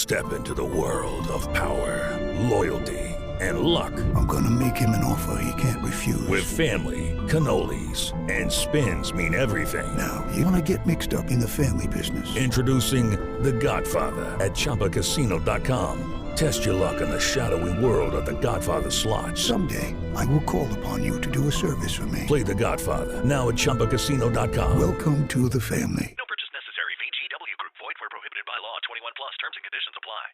Step into the world of power, loyalty, and luck. I'm gonna make him an offer he can't refuse. With family, cannolis, and spins mean everything. Now, you wanna get mixed up in the family business. Introducing The Godfather at ChumbaCasino.com. Test your luck in the shadowy world of The Godfather slot. Someday, I will call upon you to do a service for me. Play The Godfather now at ChumbaCasino.com. Welcome to the family. No purchase necessary. VGW Group. Void where prohibited by law. 21 plus. Terms and conditions apply.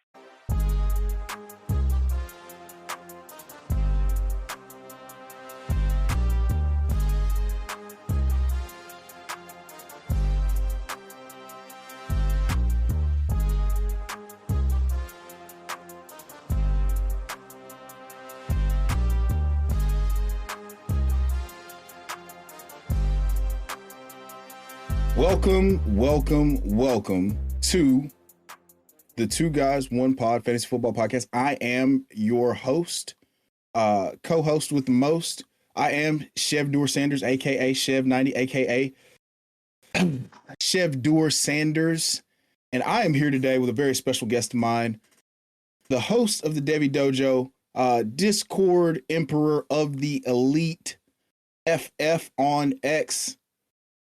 Welcome to the Two Guys One Pod Fantasy Football Podcast. I am your host, co-host with the most. I am Chev Sanders, aka Chev90, aka Chev Sanders, and I am here today with a very special guest of mine, the host of the Debbie Dojo, Discord Emperor of the Elite, FF on X.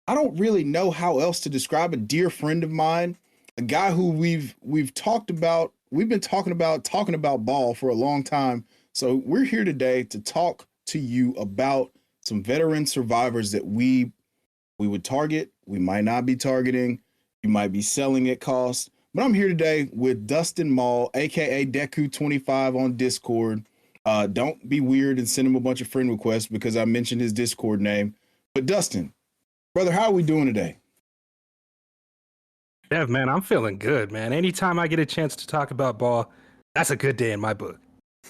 I don't really know how else to describe a dear friend of mine, a guy who we've been talking about ball for a long time. So we're here today to talk to you about some veteran survivors that we would target. We might not be targeting. You might be selling at cost. But I'm here today with Dustin Maul, aka Deku25 on Discord. Don't be weird and send him a bunch of friend requests because I mentioned his Discord name. But Dustin, brother, how are we doing today? Yeah, man, I'm feeling good, man. Anytime I get a chance to talk about ball, that's a good day in my book.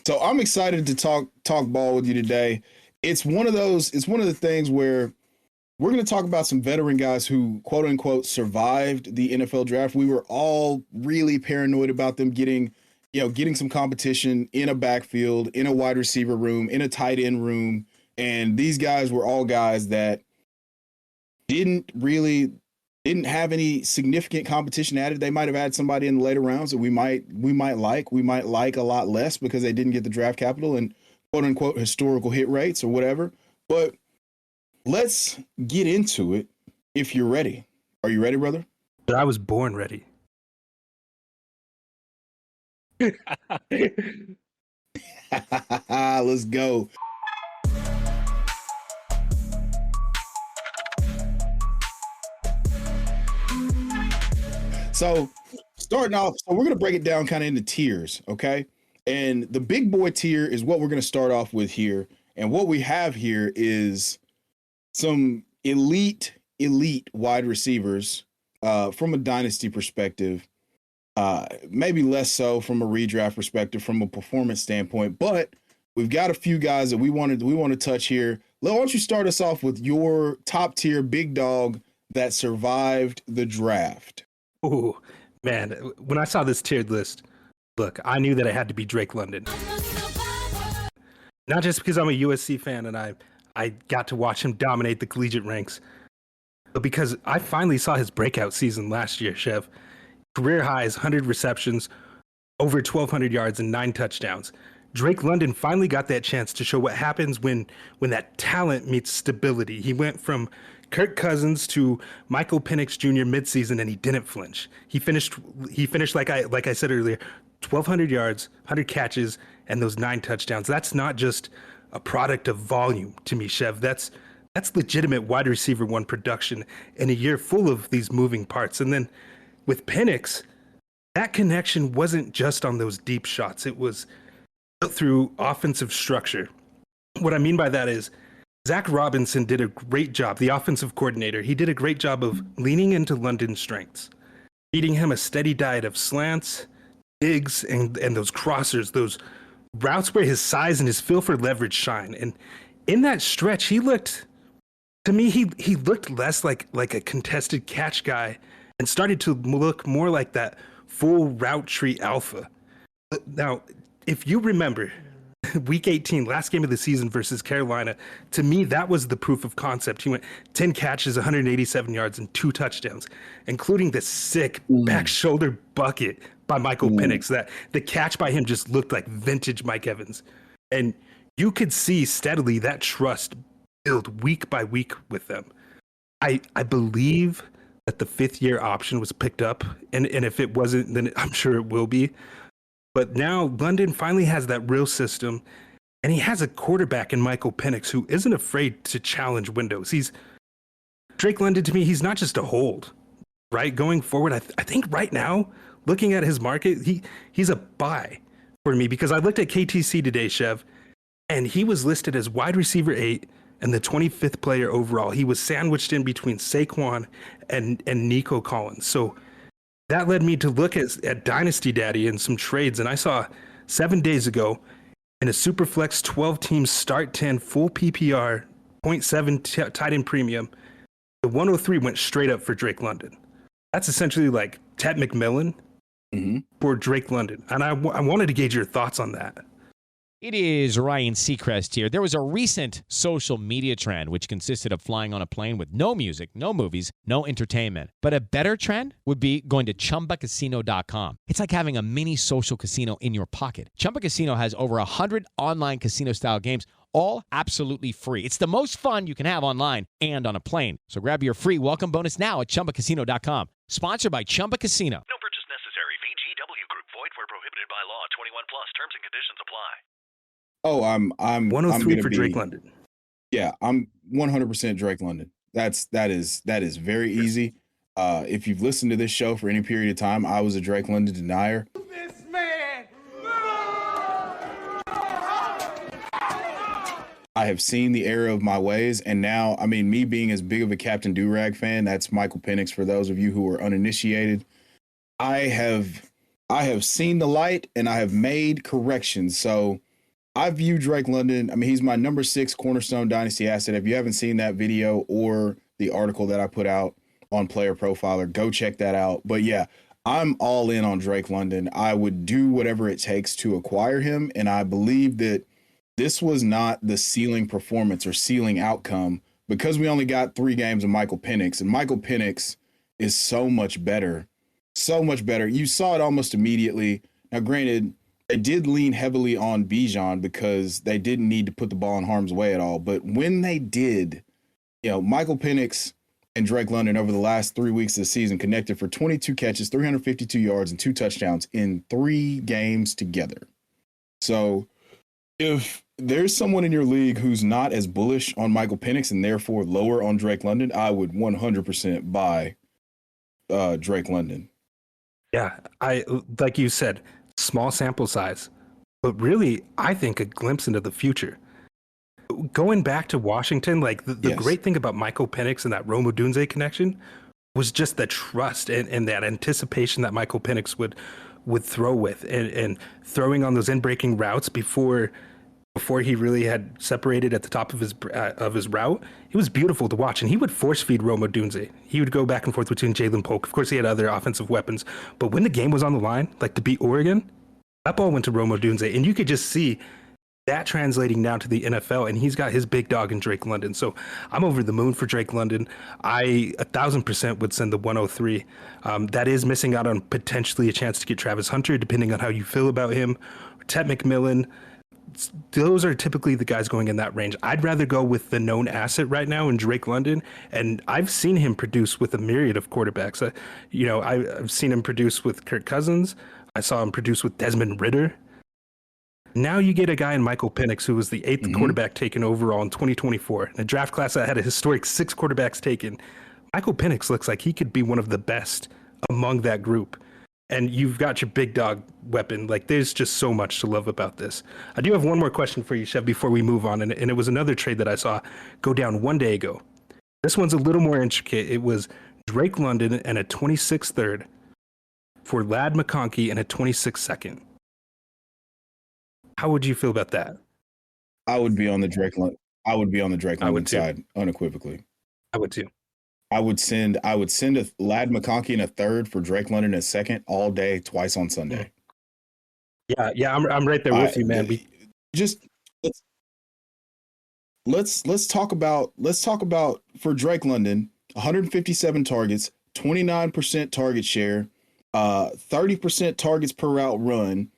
So I'm excited to talk ball with you today. It's one of the things where we're going to talk about some veteran guys who, quote unquote, survived the NFL draft. We were all really paranoid about them getting some competition in a backfield, in a wide receiver room, in a tight end room. And these guys were all guys that didn't have any significant competition added. They might have had somebody in the later rounds that we might like a lot less because they didn't get the draft capital and quote unquote historical hit rates or whatever. But let's get into it if you're ready. Are you ready, brother? I was born ready. Let's go. So starting off, we're going to break it down kind of into tiers, okay? And the big boy tier is what we're going to start off with here. And what we have here is some elite wide receivers from a dynasty perspective, maybe less so from a redraft perspective, from a performance standpoint. But we've got a few guys that we want to touch here. Why don't you start us off with your top tier big dog that survived the draft? Oh, man, when I saw this tiered list, look, I knew that it had to be Drake London. Not just because I'm a USC fan and I got to watch him dominate the collegiate ranks, but because I finally saw his breakout season last year, Chev. Career highs, 100 receptions, over 1,200 yards, and 9 touchdowns. Drake London finally got that chance to show what happens when that talent meets stability. He went from Kirk Cousins to Michael Penix Jr. midseason, and he didn't flinch. He finished like I said earlier, 1,200 yards, 100 catches, and those 9 touchdowns. That's not just a product of volume to me, Chev. That's legitimate wide receiver one production in a year full of these moving parts. And then with Penix, that connection wasn't just on those deep shots. It was built through offensive structure. What I mean by that is Zach Robinson did a great job, the offensive coordinator. He did a great job of leaning into London's strengths, feeding him a steady diet of slants, digs, and those crossers, those routes where his size and his feel for leverage shine. And in that stretch, he looked less like a contested catch guy and started to look more like that full route tree alpha. Now, if you remember, week 18, last game of the season versus Carolina, to me, that was the proof of concept. He went 10 catches, 187 yards, and 2 touchdowns, including the sick back shoulder bucket by Michael Penix. That the catch by him just looked like vintage Mike Evans. And you could see steadily that trust build week by week with them. I believe that the 5th-year option was picked up, and if it wasn't, then I'm sure it will be. But now London finally has that real system, and he has a quarterback in Michael Penix who isn't afraid to challenge windows. Drake London, to me, he's not just a hold, right? Going forward, I think right now, looking at his market, he's a buy for me, because I looked at KTC today, Chev, and he was listed as wide receiver 8 and the 25th player overall. He was sandwiched in between Saquon and Nico Collins. So that led me to look at Dynasty Daddy and some trades, and I saw 7 days ago in a Superflex 12-team start 10 full PPR 0.7 tight end premium, the 103 went straight up for Drake London. That's essentially like Ted McMillan for Drake London, and I wanted to gauge your thoughts on that. It is Ryan Seacrest here. There was a recent social media trend which consisted of flying on a plane with no music, no movies, no entertainment. But a better trend would be going to ChumbaCasino.com. It's like having a mini social casino in your pocket. Chumba Casino has over 100 online casino-style games, all absolutely free. It's the most fun you can have online and on a plane. So grab your free welcome bonus now at ChumbaCasino.com. Sponsored by Chumba Casino. No purchase necessary. VGW Group. Void where prohibited by law. 21 plus. Terms and conditions apply. Oh, I'm 103 for Drake London. Yeah, I'm 100% Drake London. That is very easy. If you've listened to this show for any period of time, I was a Drake London denier. This man. I have seen the error of my ways, and now, I mean, me being as big of a Captain Durag fan, that's Michael Penix for those of you who are uninitiated. I have seen the light, and I have made corrections. So I view Drake London, I mean, he's my number 6 cornerstone dynasty asset. If you haven't seen that video or the article that I put out on Player Profiler, go check that out. But yeah, I'm all in on Drake London. I would do whatever it takes to acquire him, and I believe that this was not the ceiling performance or ceiling outcome because we only got 3 games of Michael Penix, and Michael Penix is so much better. So much better. You saw it almost immediately. Now, granted, they did lean heavily on Bijan because they didn't need to put the ball in harm's way at all. But when they did, you know, Michael Penix and Drake London over the last 3 weeks of the season connected for 22 catches, 352 yards, and 2 touchdowns in 3 games together. So if there's someone in your league who's not as bullish on Michael Penix and therefore lower on Drake London, I would 100% buy Drake London. Yeah, I like you said, small sample size, but really, I think a glimpse into the future. Going back to Washington, like the Yes. great thing about Michael Penix and that Rome Odunze connection was just the trust and that anticipation that Michael Penix would throw with and throwing on those in-breaking routes before he really had separated at the top of his route. It was beautiful to watch, and he would force feed Rome Odunze. He would go back and forth between Jalen Polk. Of course, he had other offensive weapons, but when the game was on the line, like to beat Oregon, that ball went to Rome Odunze, and you could just see that translating down to the NFL, and he's got his big dog in Drake London. So I'm over the moon for Drake London. I 1,000% would send the 103. That is missing out on potentially a chance to get Travis Hunter, depending on how you feel about him. Ted McMillan. Those are typically the guys going in that range. I'd rather go with the known asset right now in Drake London, and I've seen him produce with a myriad of quarterbacks. I've seen him produce with Kirk Cousins. I saw him produce with Desmond Ridder. Now you get a guy in Michael Penix, who was the 8th quarterback taken overall in 2024. In a draft class that had a historic 6 quarterbacks taken, Michael Penix looks like he could be one of the best among that group. And you've got your big dog weapon. Like, there's just so much to love about this. I do have one more question for you, Chev, before we move on. And it was another trade that I saw go down 1 day ago. This one's a little more intricate. It was Drake London and a 26th third for Ladd McConkey and a 26th second. How would you feel about that? I would be on the Drake London. I would be on the Drake I would London too. side unequivocally. I would too. I would send a Ladd McConkey in a third for Drake London in a second all day, twice on Sunday. Yeah, I'm right there with you, man. just let's talk about for Drake London, 157 targets, 29% target share, 30% targets per route run,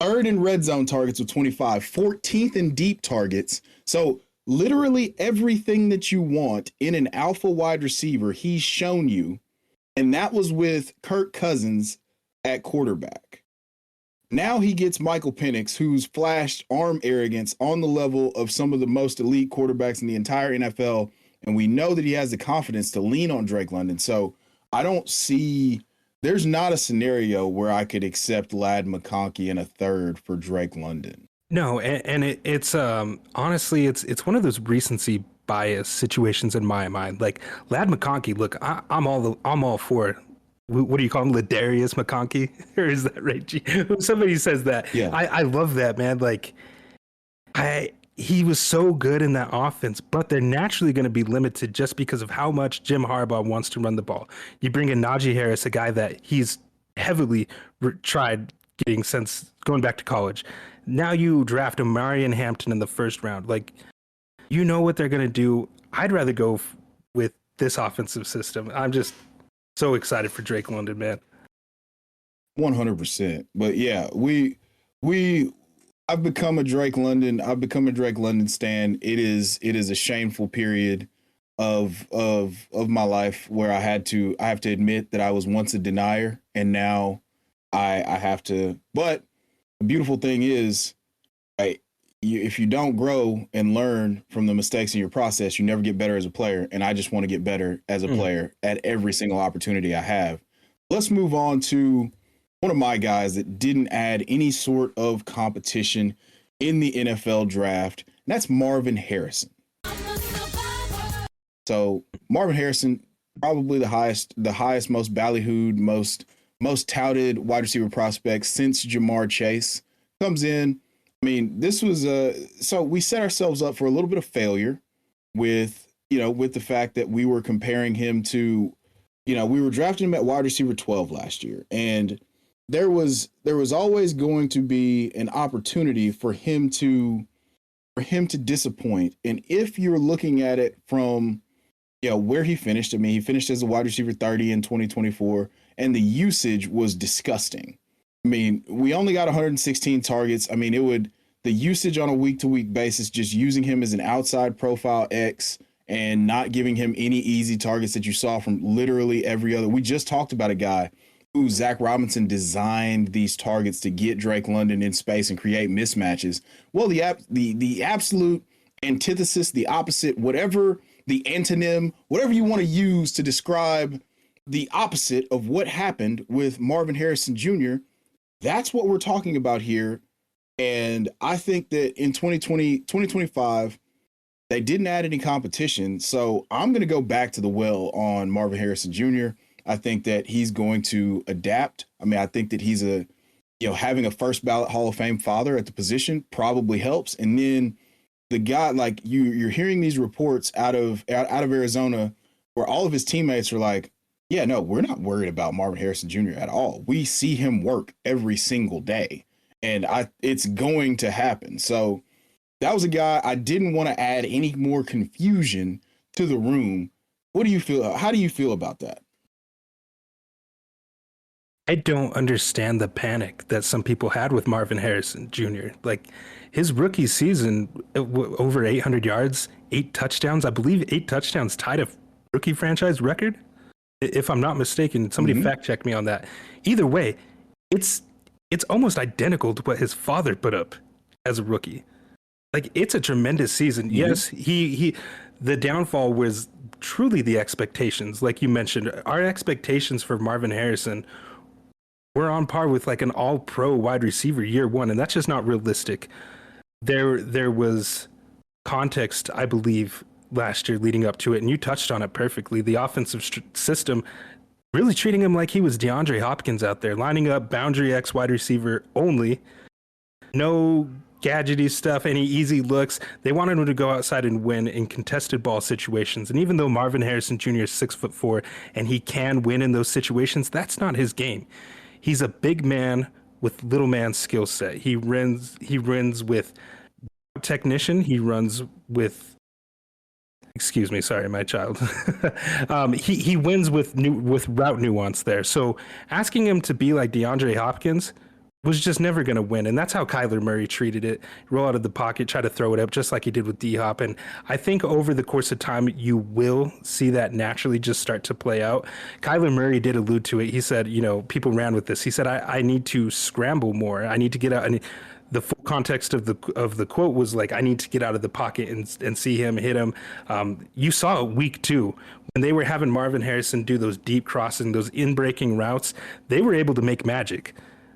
third in red zone targets with 25, 14th in deep targets. So literally everything that you want in an alpha wide receiver, he's shown you. And that was with Kirk Cousins at quarterback. Now he gets Michael Penix, who's flashed arm arrogance on the level of some of the most elite quarterbacks in the entire NFL. And we know that he has the confidence to lean on Drake London. So I don't see, there's not a scenario where I could accept Ladd McConkey in a third for Drake London. No, and it's honestly, it's one of those recency bias situations in my mind. Like Ladd McConkey, look, I'm all for it. What do you call him, Ladarius McConkey? Or is that right? Somebody says that. Yeah. I love that, man. Like he was so good in that offense, but they're naturally going to be limited just because of how much Jim Harbaugh wants to run the ball. You bring in Najee Harris, a guy that he's heavily tried getting since going back to college. Now you draft Omarion Hampton in the first round. Like, you know what they're going to do. I'd rather go with this offensive system. I'm just so excited for Drake London, man. 100%. But yeah, I've become a Drake London stan. It is a shameful period of my life where I have to admit that I was once a denier and now I have to. But the beautiful thing is, if you don't grow and learn from the mistakes in your process, you never get better as a player. And I just want to get better as a player at every single opportunity I have. Let's move on to one of my guys that didn't add any sort of competition in the NFL draft. And that's Marvin Harrison. So Marvin Harrison, probably the highest, most ballyhooed, most touted wide receiver prospect since Jamar Chase, comes in. I mean, this was so we set ourselves up for a little bit of failure with the fact that we were comparing him to, we were drafting him at wide receiver 12 last year. And there was always going to be an opportunity for him to disappoint. And if you're looking at it from, where he finished, I mean, he finished as a wide receiver 30 in 2024, and the usage was disgusting. I mean, we only got 116 targets. I mean, the usage on a week-to-week basis, just using him as an outside profile X and not giving him any easy targets that you saw from literally every other. We just talked about a guy who Zach Robinson designed these targets to get Drake London in space and create mismatches. Well, the absolute antithesis, the opposite, whatever the antonym, whatever you want to use to describe the opposite of what happened with Marvin Harrison Jr., that's what we're talking about here. And I think that in 2025, they didn't add any competition. So I'm going to go back to the well on Marvin Harrison Jr. I think that he's going to adapt. I mean, I think that he's having a first ballot Hall of Fame father at the position probably helps. And then the guy, like you're hearing these reports out of Arizona where all of his teammates are like, yeah, no, we're not worried about Marvin Harrison Jr. at all. We see him work every single day, and it's going to happen. So that was a guy I didn't want to add any more confusion to the room. What do you feel? How do you feel about that? I don't understand the panic that some people had with Marvin Harrison Jr. Like his rookie season, over 800 yards, 8 touchdowns. I believe 8 touchdowns tied a rookie franchise record. If I'm not mistaken, somebody fact check me on that. Either way, it's almost identical to what his father put up as a rookie. Like, it's a tremendous season. Yes, the downfall was truly the expectations. Like you mentioned, our expectations for Marvin Harrison were on par with like an all-pro wide receiver year one, and that's just not realistic. There was context, I believe, last year leading up to it, and you touched on it perfectly. The offensive system really treating him like he was DeAndre Hopkins out there, lining up boundary X wide receiver only. No gadgety stuff, any easy looks. They wanted him to go outside and win in contested ball situations. And even though Marvin Harrison Jr. is 6'4" and he can win in those situations, that's not his game. He's a big man with little man skill set. He runs with technician. He runs with, excuse me, sorry, my child. He wins with route nuance there. So asking him to be like DeAndre Hopkins was just never going to win. And that's how Kyler Murray treated it. Roll out of the pocket, try to throw it up just like he did with D-Hop. And I think over the course of time, you will see that naturally just start to play out. Kyler Murray did allude to it. He said, people ran with this. He said, I need to scramble more. I need to get out. The full context of the quote was like, I need to get out of the pocket and see him hit him. You saw it week 2 when they were having Marvin Harrison do those deep crossing, those in-breaking routes. They were able to make magic.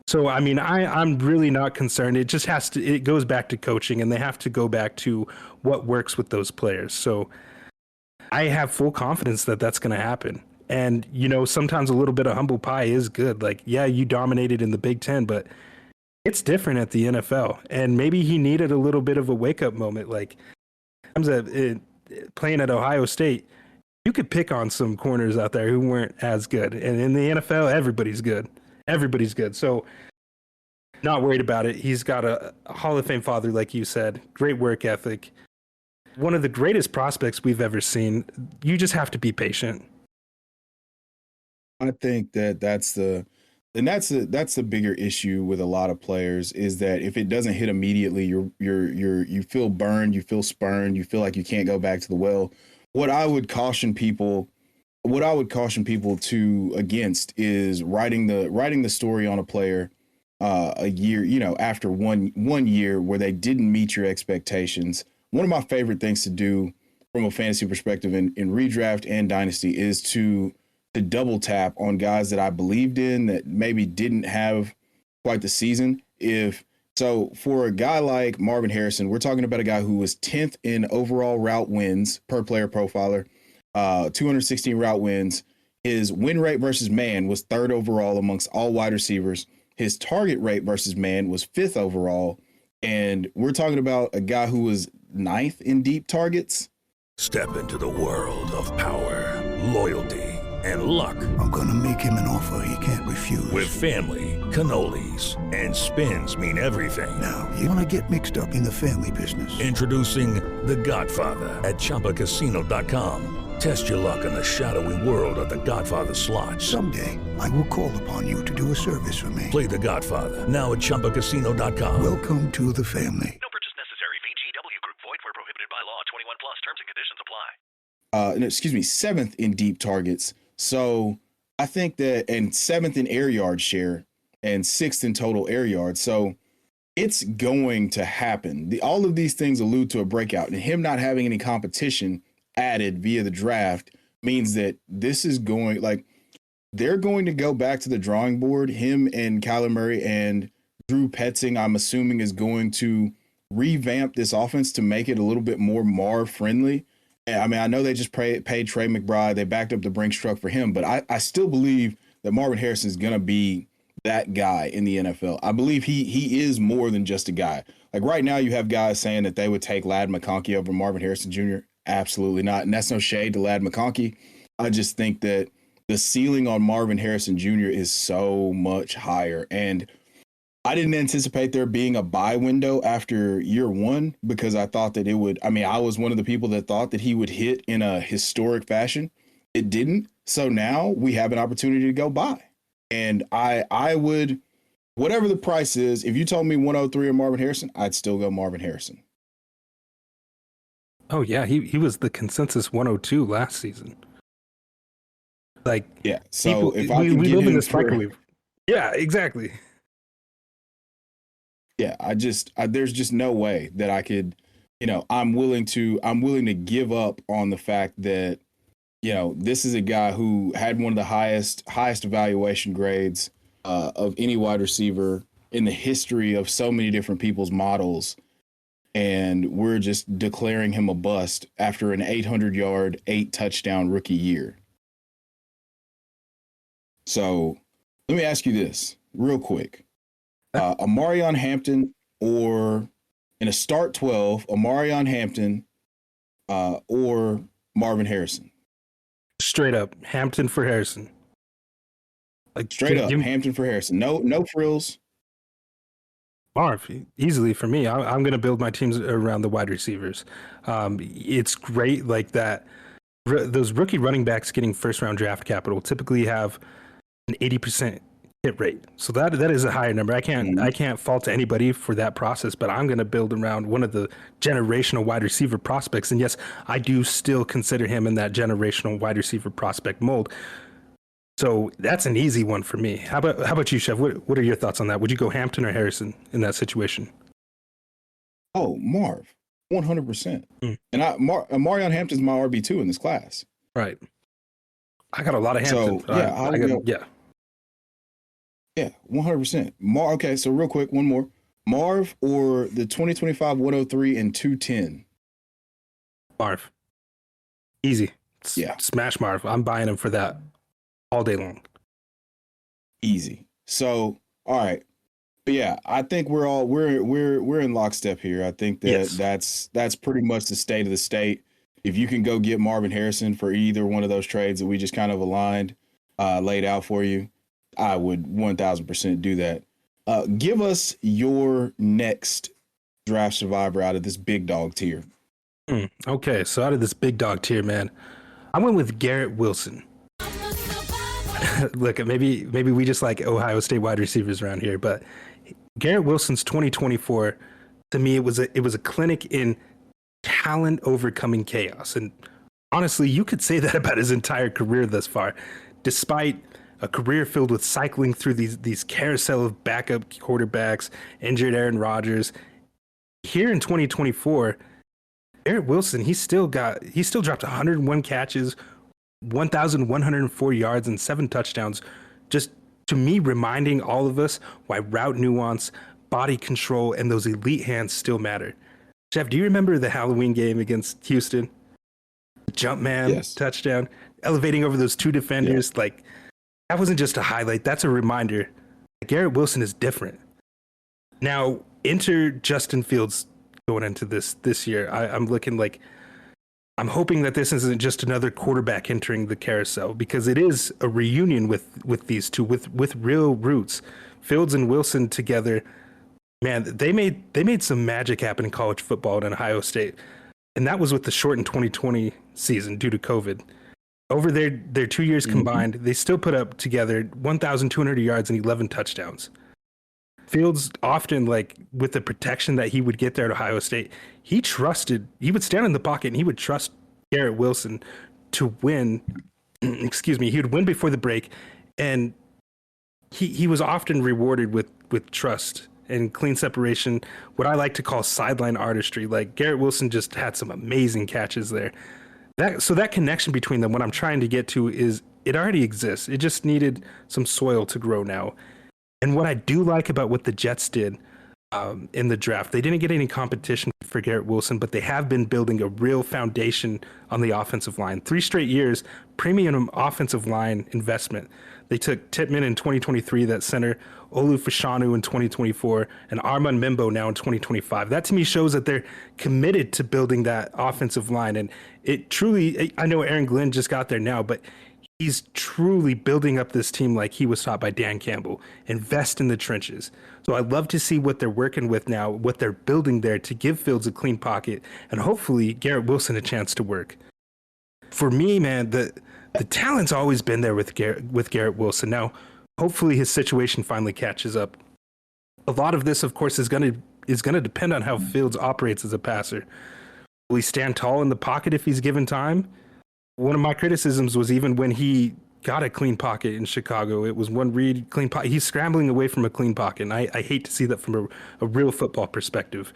So, I mean, I'm really not concerned. It just it goes back to coaching, and they have to go back to what works with those players. So I have full confidence that that's going to happen. And, sometimes a little bit of humble pie is good. Like, yeah, you dominated in the Big Ten, but it's different at the NFL. And maybe he needed a little bit of a wake-up moment. Like, playing at Ohio State, you could pick on some corners out there who weren't as good. And in the NFL, everybody's good. Everybody's good. So not worried about it. He's got a Hall of Fame father, like you said, great work ethic. One of the greatest prospects we've ever seen. You just have to be patient. I think that's the bigger issue with a lot of players is that if it doesn't hit immediately, you feel burned, you feel spurned, you feel like you can't go back to the well. What I would caution people to against is writing the story on a player a year, after one year where they didn't meet your expectations. One of my favorite things to do from a fantasy perspective in redraft and Dynasty is to double tap on guys that I believed in that maybe didn't have quite the season. So for a guy like Marvin Harrison, we're talking about a guy who was 10th in overall route wins per player profiler. 216 route wins. His win rate versus man was 3rd overall amongst all wide receivers. His target rate versus man was 5th overall. And we're talking about a guy who was 9th in deep targets. Step into the world of power, loyalty, and luck. I'm gonna make him an offer he can't refuse. With family, cannolis, and spins mean everything. Now, you wanna get mixed up in the family business. Introducing The Godfather at ChumbaCasino.com. Test your luck in the shadowy world of The Godfather slot. Someday, I will call upon you to do a service for me. Play The Godfather now at ChumbaCasino.com. Welcome to the family. No purchase necessary. VGW Group. Void where prohibited by law. 21 plus. Terms and conditions apply. 7th in deep targets. So I think that, and 7th in air yard share and 6th in total air yards. So it's going to happen. All of these things allude to a breakout, and him not having any competition added via the draft means that this is going, like, they're going to go back to the drawing board. Him and Kyler Murray and Drew Petzing, I'm assuming, is going to revamp this offense to make it a little bit more Marv friendly. I mean, I know they just paid Trey McBride. They backed up the Brinks truck for him, but I still believe that Marvin Harrison is going to be that guy in the NFL. I believe he is more than just a guy. Like right now, you have guys saying that they would take Ladd McConkey over Marvin Harrison Jr. Absolutely not. And that's no shade to Ladd McConkey. I just think that the ceiling on Marvin Harrison Jr. is so much higher. And I didn't anticipate there being a buy window after year 1 because I thought that it would. I mean, I was one of the people that thought that he would hit in a historic fashion. It didn't. So now we have an opportunity to go buy. And I would, whatever the price is, if you told me 103 or Marvin Harrison, I'd still go Marvin Harrison. Oh, yeah. He was the consensus 102 last season. Like, yeah. So if I we can live in this for, microwave. Yeah, exactly. Yeah, there's just no way that I could, I'm willing to give up on the fact that, this is a guy who had one of the highest evaluation grades of any wide receiver in the history of so many different people's models. And we're just declaring him a bust after an 800-yard, 8-touchdown rookie year. So let me ask you this real quick. Amarion Hampton or in a start 12, Amarion Hampton or Marvin Harrison? Straight up, Hampton for Harrison. Like straight up, Hampton for Harrison. No frills. Marv, easily for me. I'm going to build my teams around the wide receivers. It's great like that. Those rookie running backs getting first round draft capital typically have an 80% hit rate. So that is a higher number. I can't fault anybody for that process, but I'm going to build around one of the generational wide receiver prospects. And yes, I do still consider him in that generational wide receiver prospect mold. So that's an easy one for me. How about you, Chev? What are your thoughts on that? Would you go Hampton or Harrison in that situation? Oh, Marv, 100%. Mm. And Marion Hampton's my RB2 in this class. Right. I got a lot of Hampton. So, yeah, 100%. Okay, so real quick, one more. Marv or the 2025 103 and 210? Marv. Easy. Yeah. Smash Marv. I'm buying him for that all day long. Easy. So, all right. But yeah, I think we're in lockstep here. I think that that's pretty much the state of the state. If you can go get Marvin Harrison for either one of those trades that we just kind of aligned, laid out for you, I would 1000% do that. Give us your next draft survivor out of this big dog tier. Okay, so out of this big dog tier, man, I went with Garrett Wilson. Look, maybe we just like Ohio State wide receivers around here, but Garrett Wilson's 2024, to me, it was a clinic in talent overcoming chaos. And honestly, you could say that about his entire career thus far, despite a career filled with cycling through these carousel of backup quarterbacks, injured Aaron Rodgers. Here in 2024, Garrett Wilson, he still dropped 101 catches, 1,104 yards, and 7 touchdowns. Just to me, reminding all of us why route nuance, body control, and those elite hands still matter. Chev, do you remember the Halloween game against Houston? Jump man touchdown, elevating over those 2 defenders. Like, that wasn't just a highlight. That's a reminder. Garrett Wilson is different. Now, enter Justin Fields going into this year. I'm looking like, I'm hoping that this isn't just another quarterback entering the carousel, because it is a reunion with these two, with real roots. Fields and Wilson together, man, they made some magic happen in college football in Ohio State. And that was with the shortened 2020 season due to COVID. Over their 2 years combined, they still put up together 1,200 yards and 11 touchdowns. Fields often, like, with the protection that he would get there at Ohio State, he would stand in the pocket and he would trust Garrett Wilson to win. Excuse me. He would win before the break. And he was often rewarded with trust and clean separation, what I like to call sideline artistry. Like, Garrett Wilson just had some amazing catches there. That connection between them, what I'm trying to get to is it already exists. It just needed some soil to grow now. And what I do like about what the Jets did in the draft, they didn't get any competition for Garrett Wilson, but they have been building a real foundation on the offensive line. 3 straight years, premium offensive line investment. They took Tippmann in 2023, that center, Olu Fashanu in 2024, and Armand Mimbo now in 2025. That to me shows that they're committed to building that offensive line. And it truly, I know Aaron Glenn just got there now, but he's truly building up this team like he was taught by Dan Campbell. Invest in the trenches. So I'd love to see what they're working with now, what they're building there to give Fields a clean pocket, and hopefully Garrett Wilson a chance to work. For me, man, the talent's always been there with Garrett Wilson. Now, hopefully his situation finally catches up. A lot of this, of course, is going to depend on how Fields operates as a passer. Will he stand tall in the pocket if he's given time? One of my criticisms was even when he got a clean pocket in Chicago, it was one read, clean pocket. He's scrambling away from a clean pocket, and I hate to see that from a real football perspective.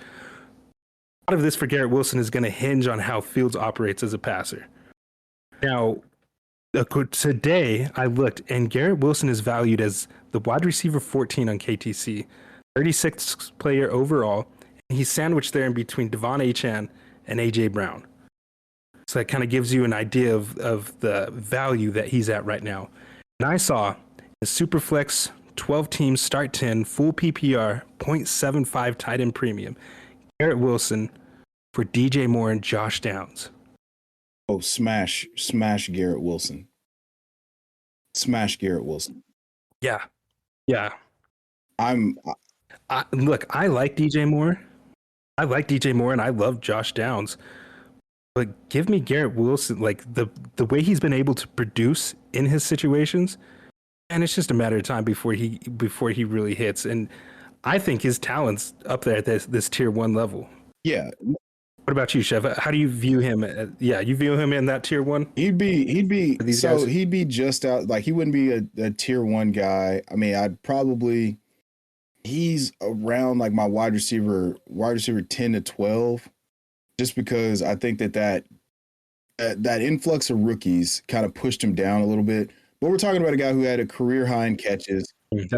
A lot of this for Garrett Wilson is going to hinge on how Fields operates as a passer. Now, today I looked, and Garrett Wilson is valued as the wide receiver 14 on KTC, 36th player overall, and he's sandwiched there in between Devon Achane and A.J. Brown. So that kind of gives you an idea of the value that he's at right now. And I saw a Superflex 12 teams start 10 full PPR 0.75 tight end premium. Garrett Wilson for DJ Moore and Josh Downs. Oh, smash Garrett Wilson. Smash Garrett Wilson. Yeah. I'm Look, I like DJ Moore. And I love Josh Downs. But give me Garrett Wilson, like the way he's been able to produce in his situations, and it's just a matter of time before he really hits. And I think his talent's up there at this tier 1 level. Yeah. What about you, Chev? How do you view him? You view him in that tier 1? He'd be guys? He'd be just out, like he wouldn't be a tier 1 guy. I mean, he's around like my wide receiver 10 to 12, just because I think that influx of rookies kind of pushed him down a little bit. But we're talking about a guy who had a career high in catches,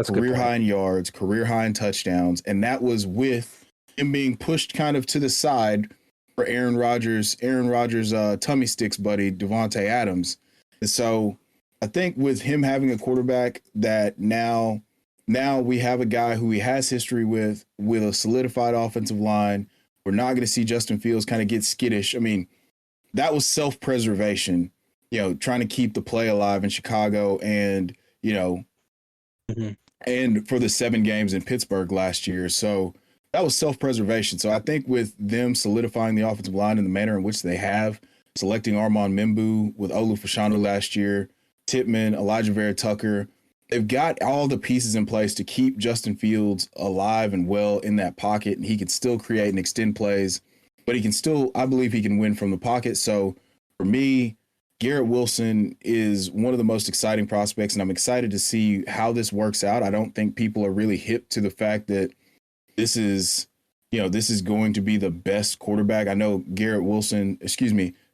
career high in yards, career high in touchdowns, and that was with him being pushed kind of to the side for Aaron Rodgers' tummy sticks buddy, Devontae Adams. And so I think with him having a quarterback that now we have a guy who he has history with a solidified offensive line. We're not going to see Justin Fields kind of get skittish. I mean, that was self-preservation, trying to keep the play alive in Chicago and, and for the 7 games in Pittsburgh last year. So that was self-preservation. So I think with them solidifying the offensive line in the manner in which they have, selecting Armand Membu with Olu Fashanu last year, Tippmann, Elijah Vera Tucker, they've got all the pieces in place to keep Justin Fields alive and well in that pocket, and he can still create and extend plays, but I believe he can win from the pocket. So for me, Garrett Wilson is one of the most exciting prospects, and I'm excited to see how this works out. I don't think people are really hip to the fact that this is going to be the best quarterback. I know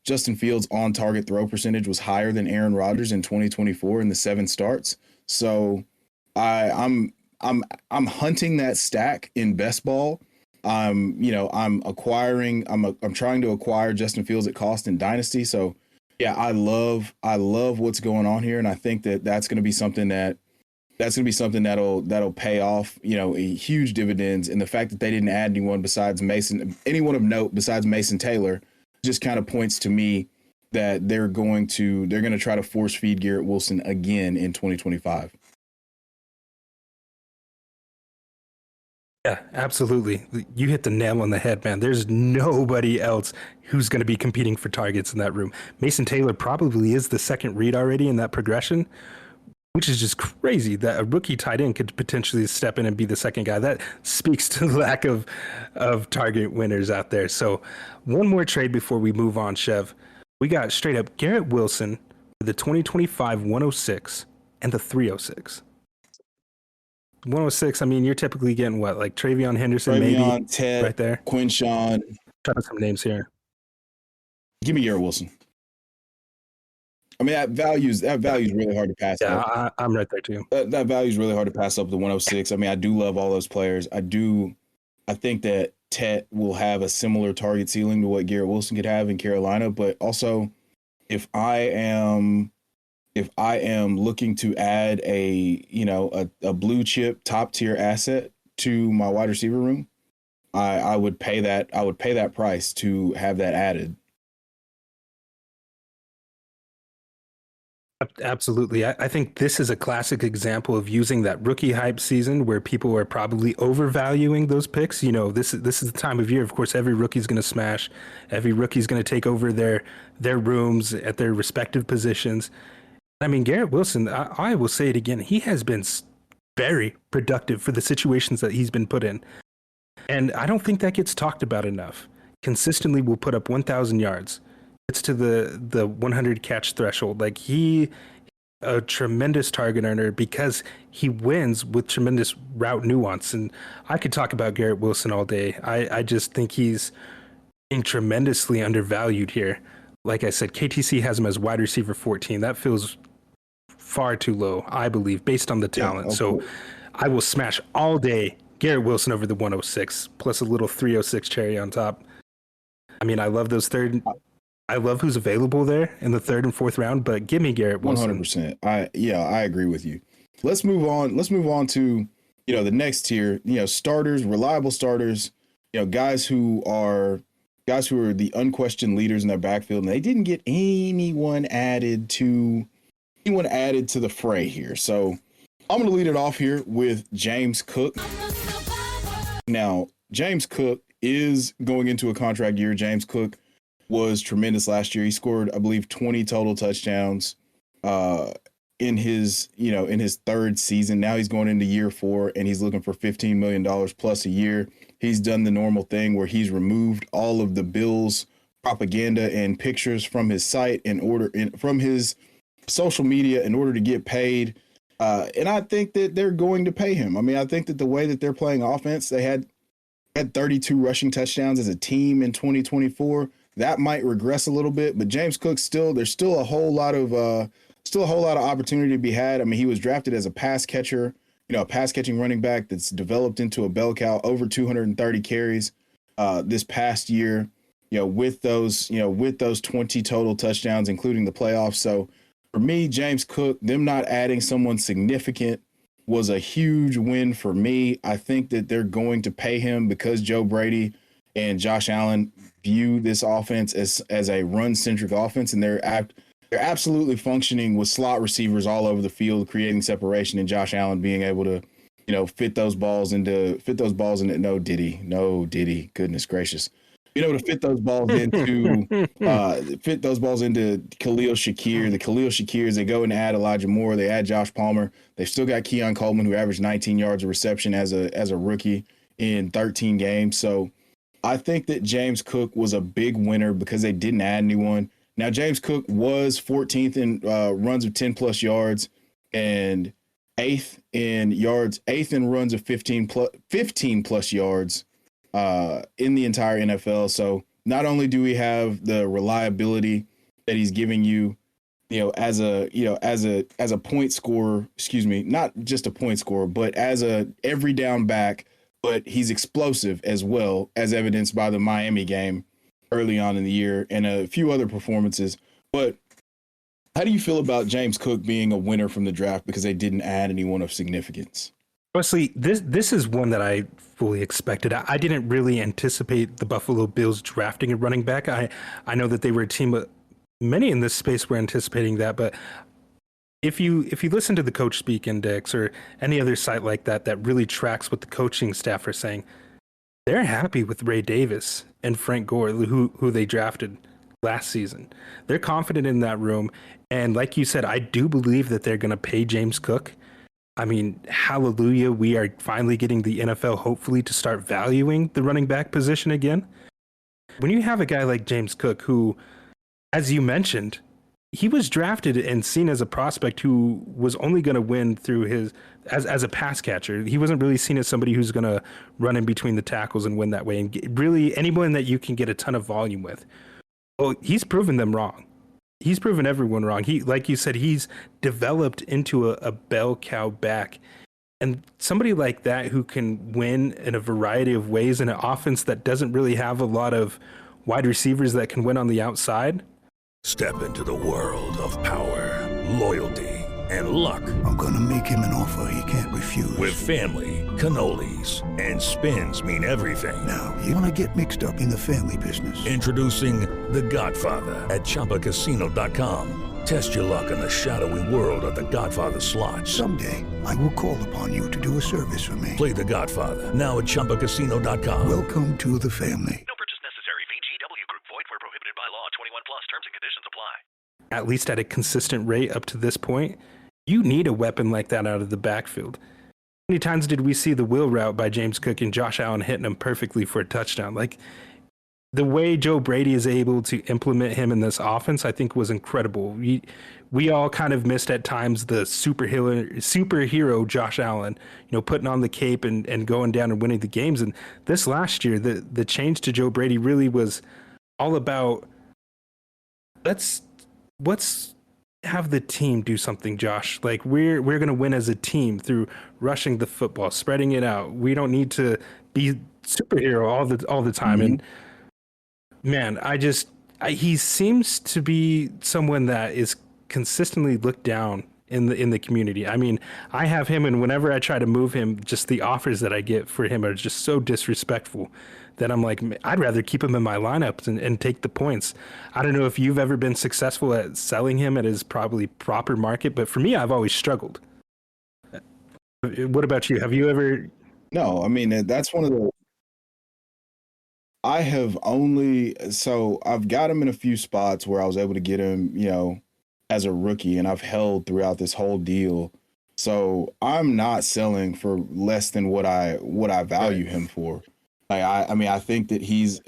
Justin Fields' on target throw percentage was higher than Aaron Rodgers in 2024 in the 7 starts. So I'm hunting that stack in best ball. I'm trying to acquire Justin Fields at cost in Dynasty. So yeah, I love what's going on here, and I think that's going to be something that'll pay off, huge dividends. And the fact that they didn't add anyone of note besides Mason Taylor just kind of points to me that they're going to try to force feed Garrett Wilson again in 2025. Yeah, absolutely. You hit the nail on the head, man. There's nobody else who's going to be competing for targets in that room. Mason Taylor probably is the second read already in that progression, which is just crazy that a rookie tight end could potentially step in and be the second guy. That speaks to the lack of target winners out there. So one more trade before we move on, Chev. We got straight up Garrett Wilson for the 2025 106 and the 306. 106, I mean, you're typically getting what, like Travion Henderson, maybe Ted, right there? Quinshawn. Trying some names here. Give me Garrett Wilson. I mean, that value's really hard to pass up. Yeah, I'm right there too. That value's really hard to pass up the 106. I mean, I do love all those players. I think that Tet will have a similar target ceiling to what Garrett Wilson could have in Carolina, but also if I am looking to add a blue chip top tier asset to my wide receiver room, I would pay that price to have that added. Absolutely. I think this is a classic example of using that rookie hype season where people are probably overvaluing those picks. This is the time of year. Of course, every rookie's going to smash. Every rookie's going to take over their rooms at their respective positions. I mean, Garrett Wilson, I will say it again, he has been very productive for the situations that he's been put in. And I don't think that gets talked about enough. Consistently will put up 1,000 yards. It's to the 100 catch threshold. Like a tremendous target earner because he wins with tremendous route nuance. And I could talk about Garrett Wilson all day. I just think he's being tremendously undervalued here. Like I said, KTC has him as wide receiver 14. That feels far too low, I believe, based on the talent. Yeah, so I will smash all day Garrett Wilson over the 106 plus a little 306 cherry on top. I mean, I love I love who's available there in the 3rd and 4th round, but give me Garrett Wilson. 100%. I agree with you. Let's move on to, the next tier, starters, reliable starters, guys who are the unquestioned leaders in their backfield, and they didn't get anyone added to the fray here. So I'm going to lead it off here with James Cook. Now, James Cook is going into a contract year. James Cook was tremendous last year. He scored, I believe, 20 total touchdowns in his third season. Now he's going into year 4 and he's looking for $15 million plus a year. He's done the normal thing where he's removed all of the Bills propaganda and pictures from his site from his social media in order to get paid. And I think that they're going to pay him. I mean, I think that the way that they're playing offense, they had 32 rushing touchdowns as a team in 2024. That might regress a little bit, but James Cook there's still a whole lot of opportunity to be had. I mean, he was drafted as a pass catcher, a pass catching running back that's developed into a bell cow, over 230 carries this past year, with those 20 total touchdowns, including the playoffs. So for me, James Cook, them not adding someone significant was a huge win for me. I think that they're going to pay him because Joe Brady and Josh Allen view this offense as a run-centric offense, and they're absolutely functioning with slot receivers all over the field, creating separation, and Josh Allen being able to, fit those balls into no Diddy, goodness gracious. Being able to fit those balls into Khalil Shakir. The Khalil Shakirs, they go and add Elijah Moore. They add Josh Palmer. They've still got Keon Coleman, who averaged 19 yards of reception as a rookie in 13 games. So I think that James Cook was a big winner because they didn't add anyone. Now, James Cook was 14th in runs of 10 plus yards and 8th in runs of 15 plus yards in the entire NFL. So not only do we have the reliability that he's giving you, as a point scorer, not just a point scorer, but as a every down back, but he's explosive as well, as evidenced by the Miami game early on in the year and a few other performances. But how do you feel about James Cook being a winner from the draft because they didn't add anyone of significance? Honestly, this is one that I fully expected. I didn't really anticipate the Buffalo Bills drafting a running back. I know that they were a team, but many in this space were anticipating that. But if you listen to the Coach Speak Index or any other site like that really tracks what the coaching staff are saying, they're happy with Ray Davis and Frank Gore, who they drafted last season. They're confident in that room. And like you said, I do believe that they're going to pay James Cook. I mean, hallelujah, we are finally getting the NFL hopefully to start valuing the running back position again. When you have a guy like James Cook, who, as you mentioned, he was drafted and seen as a prospect who was only going to win through his as a pass catcher. He wasn't really seen as somebody who's going to run in between the tackles and win that way, and really anyone that you can get a ton of volume with. Well, he's proven them wrong. He's proven everyone wrong. He, like you said, he's developed into a bell cow back. And somebody like that who can win in a variety of ways in an offense that doesn't really have a lot of wide receivers that can win on the outside. Step into the world of power, loyalty, and luck. I'm going to make him an offer he can't refuse. With family, cannolis, and spins mean everything. Now, you want to get mixed up in the family business. Introducing The Godfather at ChumbaCasino.com. Test your luck in the shadowy world of The Godfather slot. Someday, I will call upon you to do a service for me. Play The Godfather now at ChumbaCasino.com. Welcome to the family. No purchase necessary. VGW Group. Void where prohibited by law. 21 plus. Terms and conditions apply. At least at a consistent rate up to this point, you need a weapon like that out of the backfield. How many times did we see the wheel route by James Cook and Josh Allen hitting him perfectly for a touchdown? Like, the way Joe Brady is able to implement him in this offense, I think was incredible. We all kind of missed at times the superhero Josh Allen, putting on the cape and going down and winning the games. And this last year, the change to Joe Brady really was all about let's have the team do something, Josh. Like, we're going to win as a team through rushing the football, spreading it out. We don't need to be superhero all the time. Mm-hmm. And man, he seems to be someone that is consistently looked down in the community. I mean, I have him, and whenever I try to move him, just the offers that I get for him are just so disrespectful that I'm like, I'd rather keep him in my lineups and take the points. I don't know if you've ever been successful at selling him at his probably proper market, but for me, I've always struggled. What about you? Have you ever No, I mean that's one of the. I've got him in a few spots where I was able to get him, as a rookie, and I've held throughout this whole deal. So I'm not selling for less than what I value him for. Like I think he's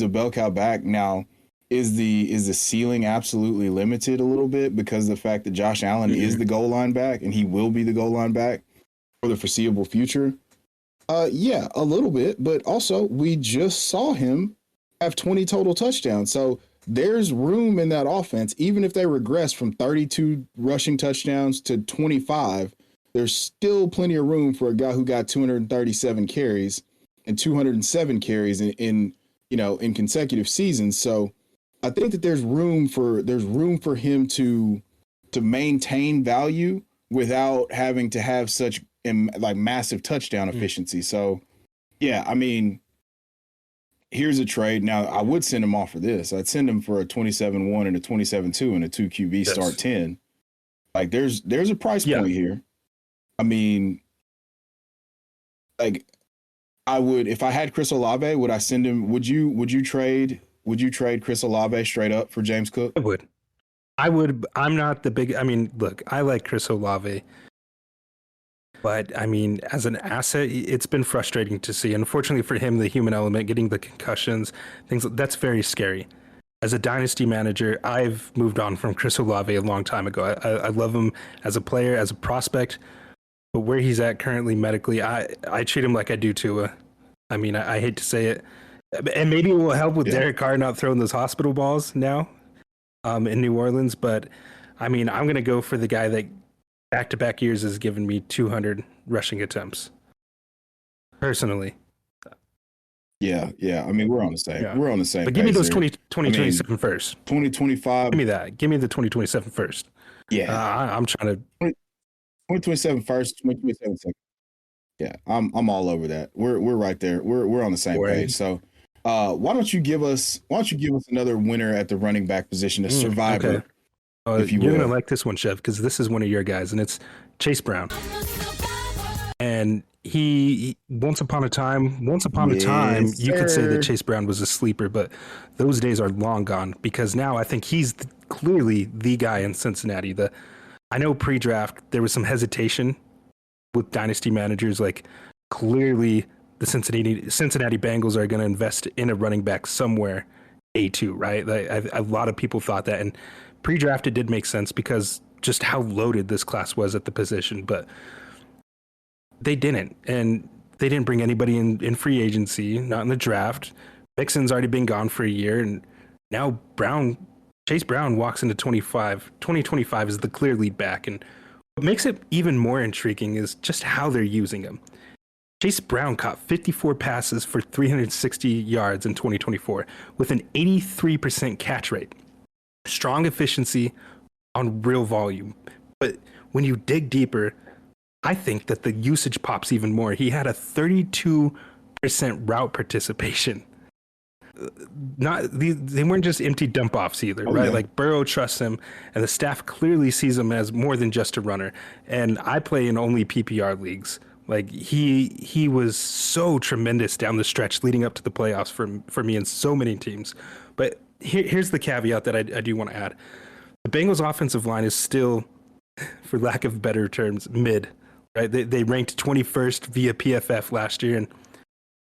a bell cow back. Now, is the ceiling absolutely limited a little bit because of the fact that Josh Allen is the goal line back and he will be the goal line back for the foreseeable future? Yeah, a little bit, but also we just saw him have 20 total touchdowns. So there's room in that offense, even if they regress from 32 rushing touchdowns to 25, there's still plenty of room for a guy who got 237 carries and 207 carries in consecutive seasons. So I think that there's room for him to maintain value without having to have such massive touchdown efficiency. So yeah, I mean, here's a trade. Now I would send him off for this. I'd send him for a 27-1 and a 27-2 and a 2 QB start 10. Like there's a price point here. I mean, like I would, if I had Chris Olave, would I send him? Would you trade Chris Olave straight up for James Cook? I would. I'm not the big. I mean, look, I like Chris Olave, but I mean, as an asset, it's been frustrating to see. Unfortunately for him, the human element, getting the concussions, things that's very scary. As a dynasty manager, I've moved on from Chris Olave a long time ago. I love him as a player, as a prospect, but where he's at currently medically, I treat him like I do Tua. I mean, I hate to say it, and maybe it will help with Derek Carr not throwing those hospital balls now in New Orleans. But I mean, I'm going to go for the guy that back-to-back years has given me 200 rushing attempts personally. Yeah. I mean, we're on the same. Yeah. We're on the same. But give me those 2027 first. 2025. Give me that. Give me the 2027 first. Yeah. I'm trying to. 2027 first, 2027 second. Yeah, I'm all over that. We're right there. We're on the same page. So, why don't you give us another winner at the running back position, a survivor, if you will. You're gonna like this one, Chev, because this is one of your guys, and it's Chase Brown. And he once upon a time, you could say that Chase Brown was a sleeper, but those days are long gone because now I think he's clearly the guy in Cincinnati. I know pre-draft there was some hesitation with dynasty managers, like clearly the Cincinnati Bengals are going to invest in a running back somewhere A2, right? Like, a lot of people thought that, and pre-draft it did make sense because just how loaded this class was at the position, but they didn't, and they didn't bring anybody in free agency, not in the draft. Mixon's already been gone for a year, and now Chase Brown walks into 2025 is the clear lead back, and what makes it even more intriguing is just how they're using him. Chase Brown caught 54 passes for 360 yards in 2024 with an 83% catch rate. Strong efficiency on real volume. But when you dig deeper, I think that the usage pops even more. He had a 32% route participation. They weren't just empty dump offs either, right? Yeah. Like Burrow trusts him, and the staff clearly sees him as more than just a runner. And I play in only PPR leagues. Like he was so tremendous down the stretch leading up to the playoffs for me in so many teams. But here's the caveat that I do want to add: the Bengals' offensive line is still, for lack of better terms, mid. Right? They ranked 21st via PFF last year, and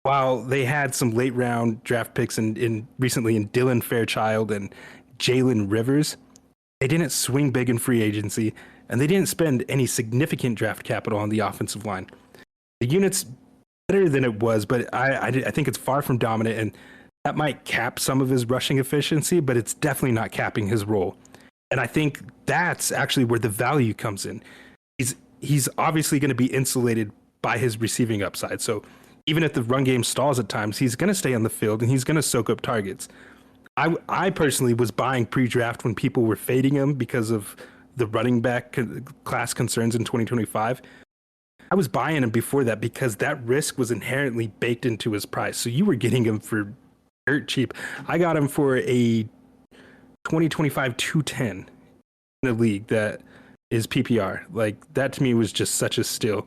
while they had some late round draft picks recently in Dylan Fairchild and Jalen Rivers, they didn't swing big in free agency, and they didn't spend any significant draft capital on the offensive line. The unit's better than it was, but I think it's far from dominant, and that might cap some of his rushing efficiency, but it's definitely not capping his role. And I think that's actually where the value comes in. He's obviously going to be insulated by his receiving upside. So even if the run game stalls at times, he's going to stay on the field and he's going to soak up targets. I personally was buying pre-draft when people were fading him because of the running back class concerns in 2025. I was buying him before that because that risk was inherently baked into his price. So you were getting him for dirt cheap. I got him for a 2025 210 in a league that is PPR. Like, that to me was just such a steal.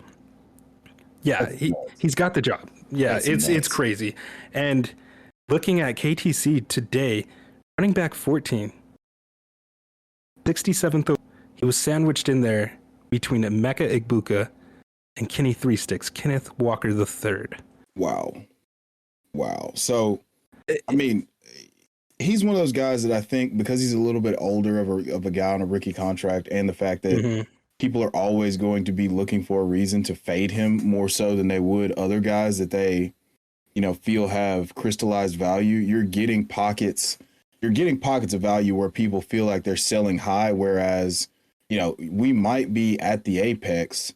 Yeah, he's got the job. Yeah, it's crazy. And looking at KTC today, running back 14, 67th. He was sandwiched in there between Emeka Egbuka and Kenny Three Sticks, Kenneth Walker III. Wow. So, I mean, he's one of those guys that I think because he's a little bit older of a guy on a rookie contract, and the fact that people are always going to be looking for a reason to fade him more so than they would other guys that they, feel have crystallized value. You're getting pockets of value where people feel like they're selling high, whereas, we might be at the apex.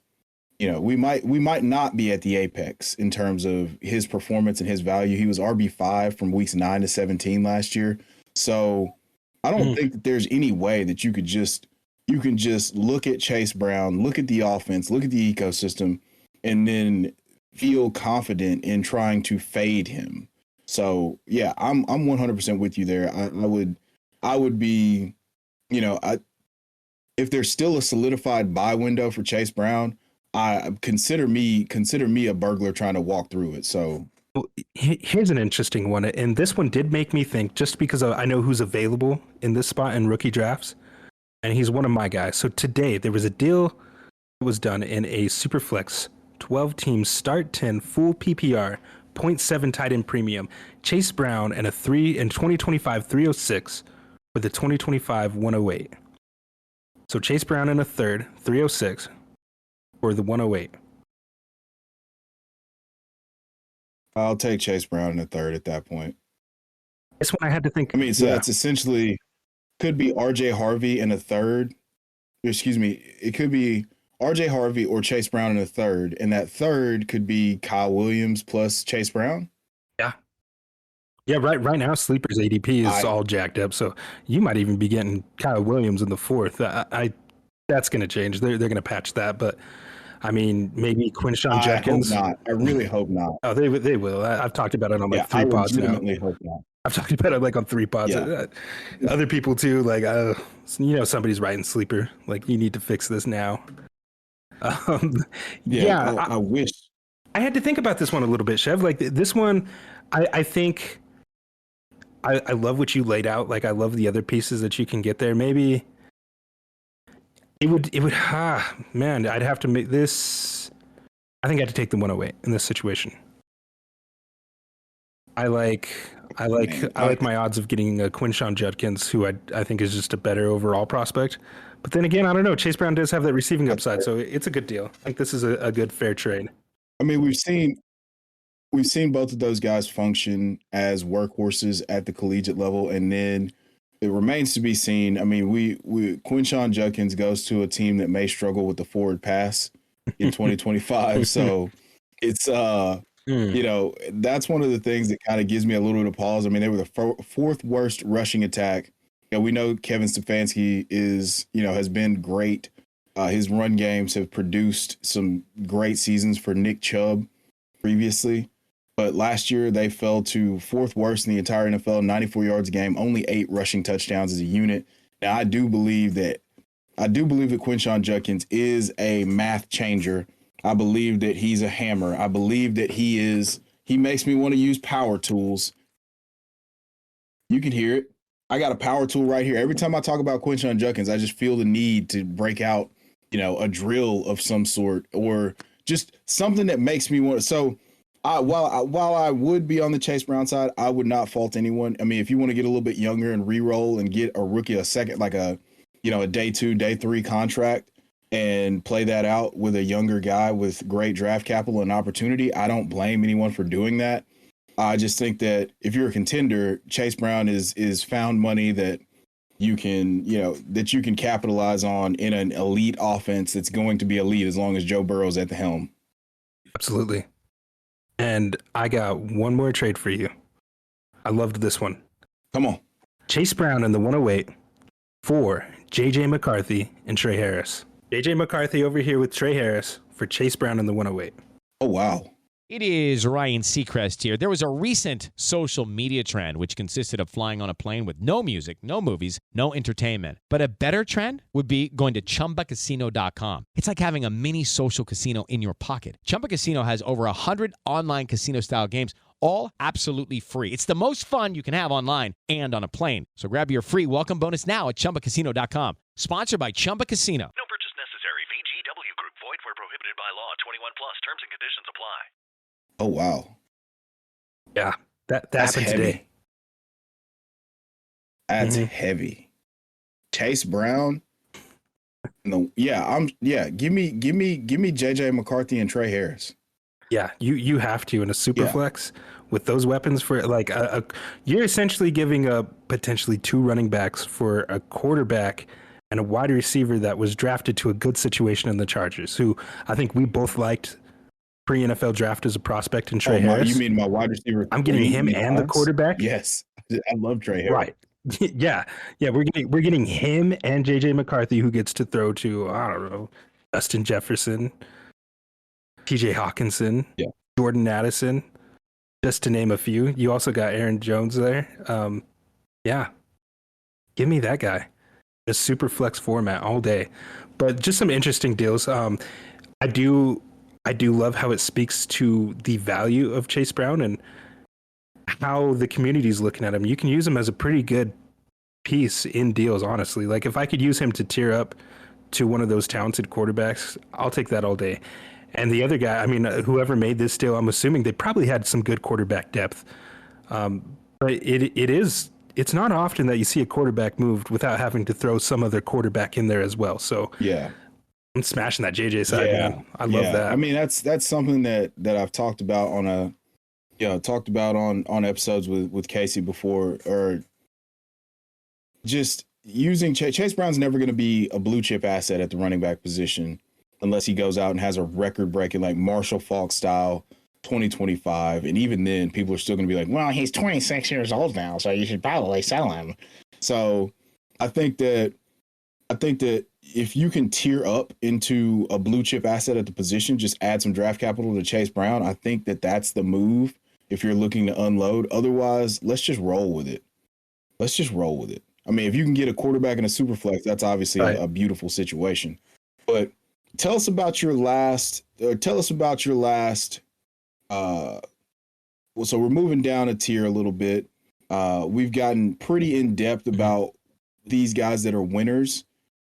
We might not be at the apex in terms of his performance and his value. He was RB5 from weeks 9 to 17 last year. So I don't think that there's any way that you can just look at Chase Brown, look at the offense, look at the ecosystem, and then feel confident in trying to fade him. So yeah, I'm 100% with you there. I would be, if there's still a solidified buy window for Chase Brown, I consider me a burglar trying to walk through it. So here's an interesting one, and this one did make me think, just because I know who's available in this spot in rookie drafts, and he's one of my guys. So today there was a deal that was done in a Superflex 12-team start 10 full PPR 0.7 tight end premium, Chase Brown and a 2025 306 for the 2025 108. So Chase Brown and a third 306. Or the 108. I'll take Chase Brown in the third at that point. That's when I had to think. I mean, so that's essentially could be RJ Harvey in a third. Excuse me. It could be RJ Harvey or Chase Brown in a third. And that third could be Kyle Williams plus Chase Brown. Yeah. Yeah, right now, Sleeper's ADP is all jacked up. So you might even be getting Kyle Williams in the fourth. That's going to change. They're going to patch that. But I mean, maybe Quinshon Judkins. I hope not. I really hope not. Oh, they will. I've talked about it on three pods now. I legitimately hope not. I've talked about it on 3 pods. Yeah. Other people too, somebody's writing Sleeper. Like, you need to fix this now. I wish. I had to think about this one a little bit, Chev. Like this one, I think I love what you laid out. Like, I love the other pieces that you can get there. Maybe it would, man, I'd have to make this. I think I had to take the 108 in this situation. I like my odds of getting a Quinshon Judkins, who I think is just a better overall prospect. But then again, I don't know. Chase Brown does have that receiving upside, so it's a good deal. I think this is a good, fair trade. I mean, we've seen both of those guys function as workhorses at the collegiate level, and then it remains to be seen. I mean, Quinshon Judkins goes to a team that may struggle with the forward pass in 2025. So it's that's one of the things that kind of gives me a little bit of pause. I mean, they were the fourth worst rushing attack. We know Kevin Stefanski has been great. His run games have produced some great seasons for Nick Chubb previously. But last year they fell to fourth worst in the entire NFL, 94 yards a game, only 8 rushing touchdowns as a unit. Now, I do believe that Quinshon Judkins is a math changer. I believe that he's a hammer. I believe that he makes me want to use power tools. You can hear it. I got a power tool right here. Every time I talk about Quinshon Judkins, I just feel the need to break out, a drill of some sort or just something that makes me want to. So while I would be on the Chase Brown side, I would not fault anyone. I mean, if you want to get a little bit younger and re-roll and get a rookie a second, like a day 2, day 3 contract and play that out with a younger guy with great draft capital and opportunity, I don't blame anyone for doing that. I just think that if you're a contender, Chase Brown is found money that you can capitalize on in an elite offense that's going to be elite as long as Joe Burrow's at the helm. Absolutely. And I got one more trade for you. I loved this one. Come on. Chase Brown in the 108 for JJ McCarthy and Trey Harris. JJ McCarthy over here with Trey Harris for Chase Brown in the 108. Oh, wow. It is Ryan Seacrest here. There was a recent social media trend which consisted of flying on a plane with no music, no movies, no entertainment. But a better trend would be going to ChumbaCasino.com. It's like having a mini social casino in your pocket. Chumba Casino has over 100 online casino-style games, all absolutely free. It's the most fun you can have online and on a plane. So grab your free welcome bonus now at ChumbaCasino.com. Sponsored by Chumba Casino. No purchase necessary. VGW Group. Void where prohibited by law. 21 plus. Terms and conditions apply. Oh, wow. Yeah, that That's happened heavy. today. That's heavy. Chase Brown. No, give me JJ McCarthy and Trey Harris. Yeah, you have to in a super flex with those weapons for like you're essentially giving up potentially 2 running backs for a quarterback and a wide receiver that was drafted to a good situation in the Chargers, who I think we both liked pre-NFL draft as a prospect in Trey Harris. You mean my wide receiver? I'm getting him and the quarterback. Yes, I love Trey Harris. Right. Yeah. We're getting him and JJ McCarthy, who gets to throw to, I don't know, Justin Jefferson, TJ Hawkinson, Jordan Addison, just to name a few. You also got Aaron Jones there. Give me that guy. A super flex format all day. But just some interesting deals. I do love how it speaks to the value of Chase Brown and how the community is looking at him. You can use him as a pretty good piece in deals, honestly. Like if I could use him to tier up to one of those talented quarterbacks, I'll take that all day. And the other guy, I mean, whoever made this deal, I'm assuming they probably had some good quarterback depth. But it's not often that you see a quarterback moved without having to throw some other quarterback in there as well. So yeah. I'm smashing that JJ side, man. I love that. I mean, that's something that I've talked about on episodes with Casey before, or just using Chase Brown's never going to be a blue chip asset at the running back position unless he goes out and has a record breaking like Marshall Faulk style 2025. And even then people are still going to be like, well, he's 26 years old now, so you should probably sell him. So I think that if you can tier up into a blue chip asset at the position, just add some draft capital to Chase Brown. I think that that's the move if you're looking to unload. Otherwise, let's just roll with it. I mean, if you can get a quarterback in a super flex, that's obviously a beautiful situation. But tell us about your last. So we're moving down a tier a little bit. We've gotten pretty in depth about these guys that are winners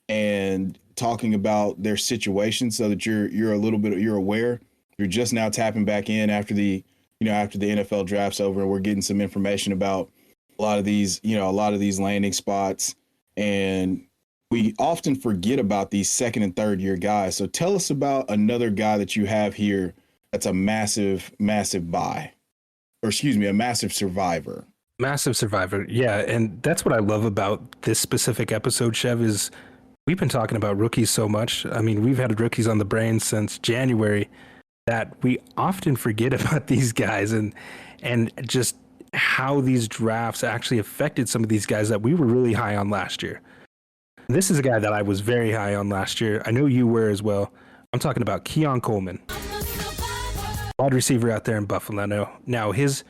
and talking about their situation, so that you're aware. You're just now tapping back in after the NFL draft's over, and we're getting some information about a lot of these landing spots, and we often forget about these second and third year guys. So tell us about another guy that you have here that's a massive buy, or a massive survivor. Massive survivor. Yeah. And that's what I love about this specific episode, Chev, is we've been talking about rookies so much. I mean, we've had rookies on the brain since January that we often forget about these guys and just how these drafts actually affected some of these guys that we were really high on last year. This is a guy that I was very high on last year. I know you were as well. I'm talking about Keon Coleman, wide receiver out there in Buffalo. Now his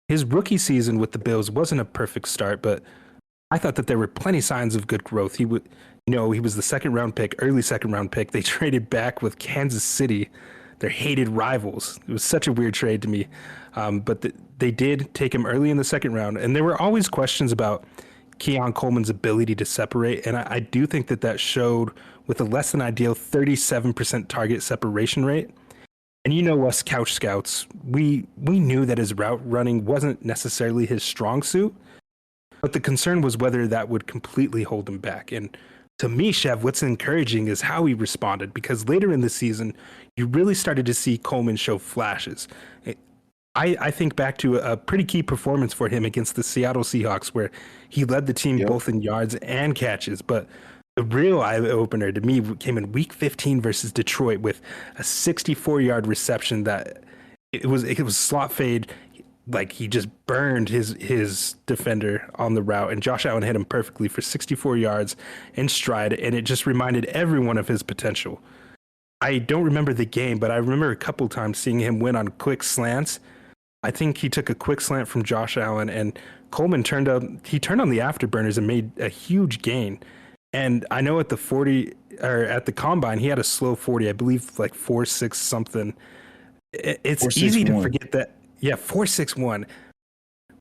rookie season with the Bills wasn't a perfect start, but I thought that there were plenty signs of good growth. He was the early second round pick. They traded back with Kansas City, their hated rivals. It was such a weird trade to me. But they did take him early in the second round. And there were always questions about Keon Coleman's ability to separate. And I do think that showed with a less than ideal 37% target separation rate. And us couch scouts, we knew that his route running wasn't necessarily his strong suit. But the concern was whether that would completely hold him back. And to me, Chev, what's encouraging is how he responded, because later in the season, you really started to see Coleman show flashes. I think back to a pretty key performance for him against the Seattle Seahawks, where he led the team both in yards and catches. But the real eye-opener to me came in Week 15 versus Detroit with a 64-yard reception that it was slot fade. Like he just burned his defender on the route, and Josh Allen hit him perfectly for 64 yards in stride, and it just reminded everyone of his potential. I don't remember the game, but I remember a couple times seeing him win on quick slants. I think he took a quick slant from Josh Allen, and Coleman turned on the afterburners and made a huge gain. And I know at the 40 or at the combine, he had a slow 40, I believe like 4.6 something. It's 4.61. Easy to forget that. Yeah, 4.61.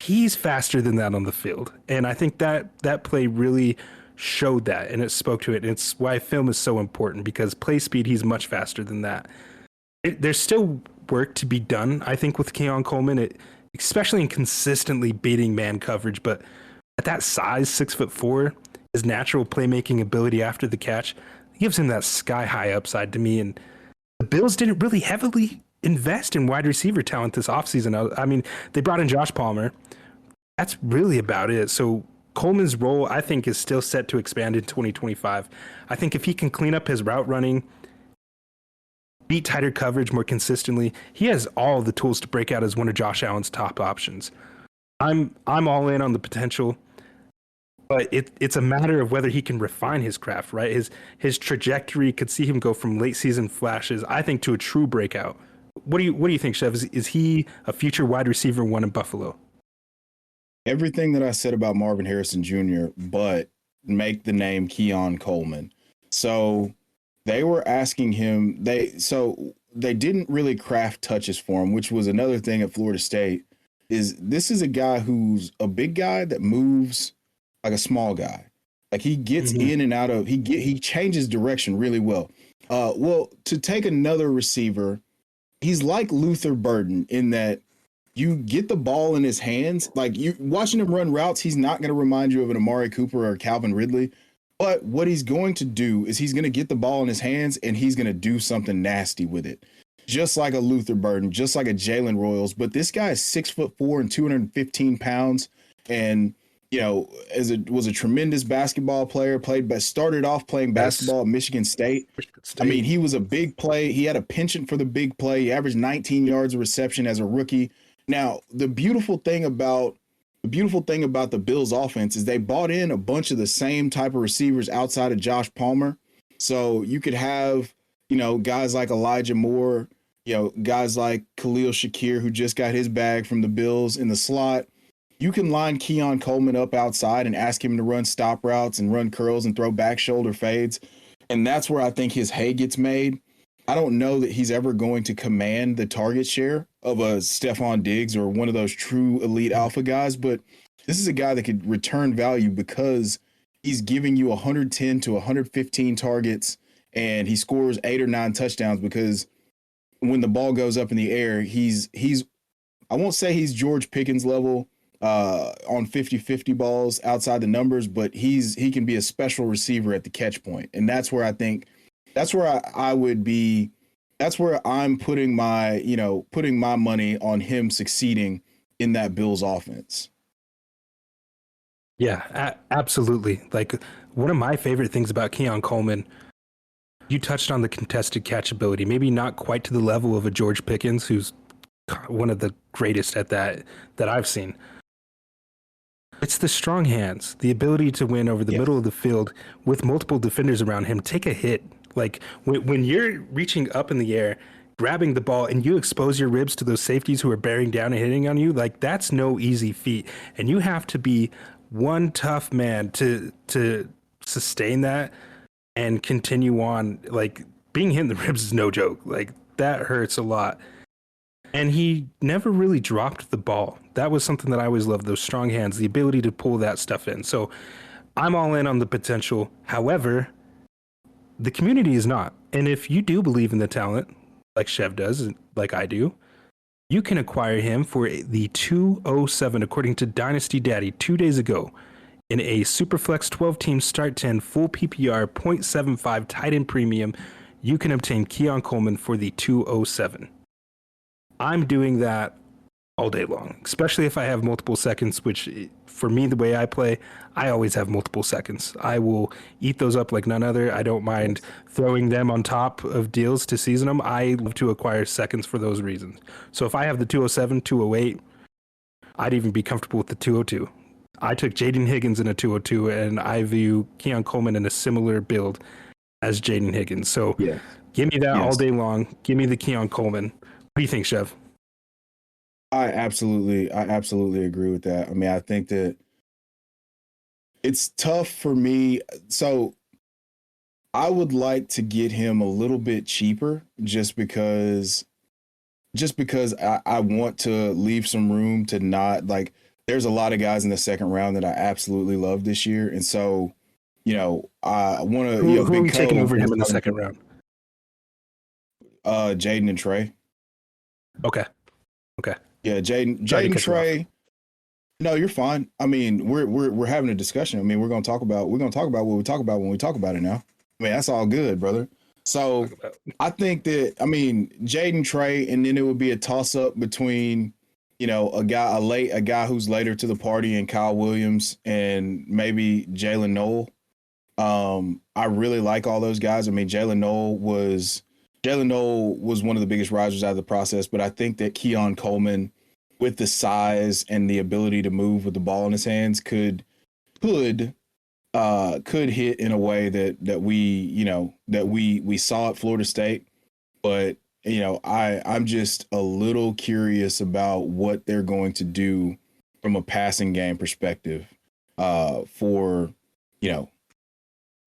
He's faster than that on the field. And I think that play really showed that, and it spoke to it. And it's why film is so important, because play speed, he's much faster than that. There's still work to be done, I think, with Keon Coleman, especially in consistently beating man coverage. But at that size, 6'4", his natural playmaking ability after the catch gives him that sky high upside to me. And the Bills didn't really heavily invest in wide receiver talent this offseason. I mean, they brought in Josh Palmer. That's really about it. So Coleman's role, I think, is still set to expand in 2025. I think if he can clean up his route running, beat tighter coverage more consistently, he has all the tools to break out as one of Josh Allen's top options. I'm all in on the potential, but it's a matter of whether he can refine his craft, right? His trajectory could see him go from late season flashes, I think, to a true breakout. What do you think, Chev? Is he a future wide receiver one in Buffalo? Everything that I said about Marvin Harrison Jr., but make the name Keon Coleman. So they were asking him, they didn't really craft touches for him, which was another thing at Florida State. This is a guy who's a big guy that moves like a small guy. Like he gets in and out of, he changes direction really well. Well, to take another receiver, he's like Luther Burden in that you get the ball in his hands. Like you watching him run routes, he's not going to remind you of an Amari Cooper or Calvin Ridley. But what he's going to do is he's going to get the ball in his hands and he's going to do something nasty with it. Just like a Luther Burden, just like a Jalen Royals. But this guy is 6'4" and 215 pounds. And, you know, was a tremendous basketball player, started off playing basketball at Michigan State. I mean, he was a big play. He had a penchant for the big play. He averaged 19 yards of reception as a rookie. Now, the beautiful thing about the Bills offense is they bought in a bunch of the same type of receivers outside of Josh Palmer. So you could have, you know, guys like Elijah Moore, you know, guys like Khalil Shakir, who just got his bag from the Bills in the slot. You can line Keon Coleman up outside and ask him to run stop routes and run curls and throw back shoulder fades. And that's where I think his hay gets made. I don't know that he's ever going to command the target share of a Stephon Diggs or one of those true elite alpha guys, but this is a guy that could return value because he's giving you 110 to 115 targets and he scores 8 or 9 touchdowns because when the ball goes up in the air, he's I won't say he's George Pickens level on 50-50 balls outside the numbers, but he can be a special receiver at the catch point. And that's where I think I would be. That's where I'm putting my money on him succeeding in that Bills offense. Yeah, absolutely. Like one of my favorite things about Keon Coleman, you touched on the contested catch ability, maybe not quite to the level of a George Pickens, who's one of the greatest at that I've seen. It's the strong hands, the ability to win over the middle of the field with multiple defenders around him, take a hit. Like when you're reaching up in the air, grabbing the ball, and you expose your ribs to those safeties who are bearing down and hitting on you, like that's no easy feat. And you have to be one tough man to sustain that and continue on. Like being hit in the ribs is no joke. Like that hurts a lot. And he never really dropped the ball. That was something that I always loved, those strong hands, the ability to pull that stuff in. So I'm all in on the potential. However, the community is not. And if you do believe in the talent, like Chev does, like I do, you can acquire him for the 207, according to Dynasty Daddy 2 days ago, in a Superflex 12-team start 10 full PPR 0.75 tight end premium. You can obtain Keon Coleman for the 207. I'm doing that all day long, especially if I have multiple seconds, which for me, the way I play, I always have multiple seconds. I will eat those up like none other. I don't mind throwing them on top of deals to season them. I love to acquire seconds for those reasons. So if I have the 207, 208, I'd even be comfortable with the 202. I took Jaden Higgins in a 202, and I view Keon Coleman in a similar build as Jaden Higgins. So Give me that Yes. all day long. Give me the Keon Coleman. What do you think, Chev? I absolutely agree with that. I mean, I think that it's tough for me. So I would like to get him a little bit cheaper just because I want to leave some room to not like, there's a lot of guys in the second round that I absolutely love this year. And so, I want to, Who are we taking over him in the second round? Jaden and Trey. Okay. Yeah, Jaden, Trey. No, you're fine. I mean, we're having a discussion. I mean, we're gonna talk about what we talk about when we talk about it now. I mean, that's all good, brother. So I think that, I mean, Jaden, Trey, and then it would be a toss up between, a guy who's later to the party and Kyle Williams and maybe Jalen Noel. I really like all those guys. I mean, Jalen Noel was one of the biggest risers out of the process, but I think that Keon Coleman, with the size and the ability to move with the ball in his hands, could hit in a way that we saw at Florida State. But I'm just a little curious about what they're going to do from a passing game perspective for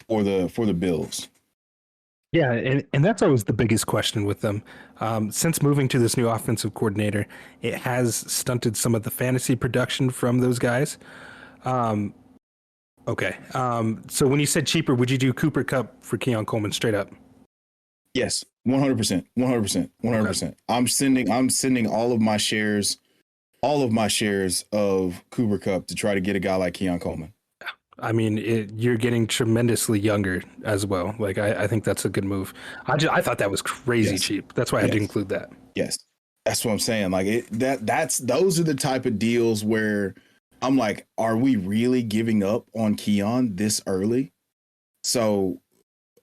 the Bills. Yeah, and that's always the biggest question with them. Since moving to this new offensive coordinator, it has stunted some of the fantasy production from those guys. Okay. So when you said cheaper, would you do Cooper Kupp for Keon Coleman straight up? Yes, 100%. 100%. I'm sending all of my shares of Cooper Kupp to try to get a guy like Keon Coleman. I mean, you're getting tremendously younger as well. Like, I think that's a good move. I thought that was crazy cheap. That's why I didn't include that. Yes, that's what I'm saying. Like those are the type of deals where I'm like, are we really giving up on Keon this early? So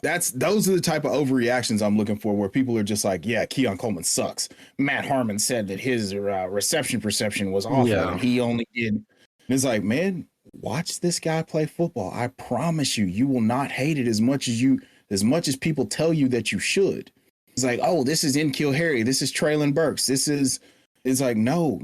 those are the type of overreactions I'm looking for, where people are just like, yeah, Keon Coleman sucks. Matt Harmon said that his reception perception was awful, and he only did. And it's like, man, watch this guy play football. I promise you will not hate it as much as people tell you that you should. It's like, oh, this is N'Keal Harry. This is Traylon Burks. It's like, no.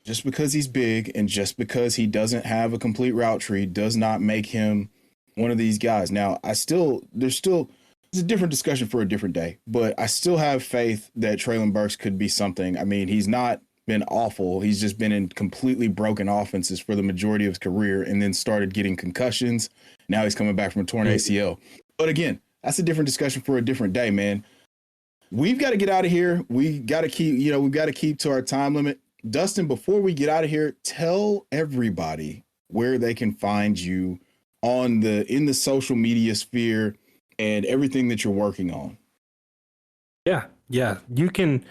Just because he's big and just because he doesn't have a complete route tree does not make him one of these guys. Now, it's a different discussion for a different day, but I still have faith that Traylon Burks could be something. I mean, he's not been awful. He's just been in completely broken offenses for the majority of his career and then started getting concussions. Now he's coming back from a torn ACL. But again, that's a different discussion for a different day, man. We've got to get out of here. We've got to keep to our time limit. Dustin, before we get out of here, tell everybody where they can find you in the social media sphere and everything that you're working on. Yeah. You can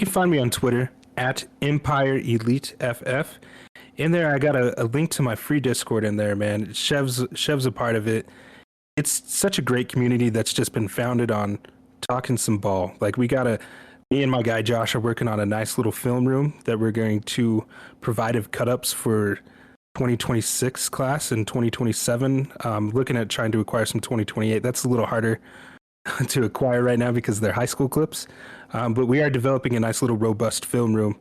find me on Twitter at Empire Elite FF. In there, I got a link to my free Discord in there, man. Chev's a part of it. It's such a great community that's just been founded on talking some ball. Like, me and my guy Josh are working on a nice little film room that we're going to provide of cut-ups for 2026 class and 2027. Looking at trying to acquire some 2028. That's a little harder to acquire right now because they're high school clips. But we are developing a nice little robust film room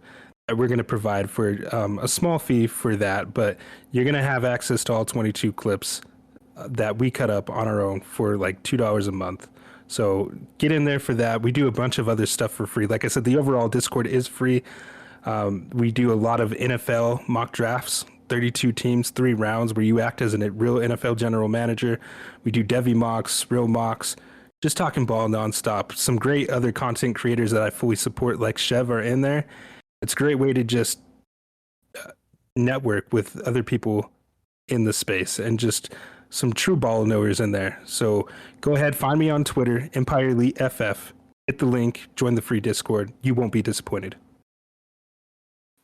that we're going to provide for a small fee for that. But you're going to have access to all 22 clips that we cut up on our own for like $2 a month. So get in there for that. We do a bunch of other stuff for free. Like I said, the overall Discord is free. We do a lot of NFL mock drafts, 32 teams, 3 rounds, where you act as a real NFL general manager. We do Devy mocks, real mocks, just talking ball nonstop. Some great other content creators that I fully support, like Chev, are in there. It's a great way to just network with other people in the space and just some true ball knowers in there. So go ahead, find me on Twitter, Empire Elite FF. Hit the link, join the free Discord. You won't be disappointed.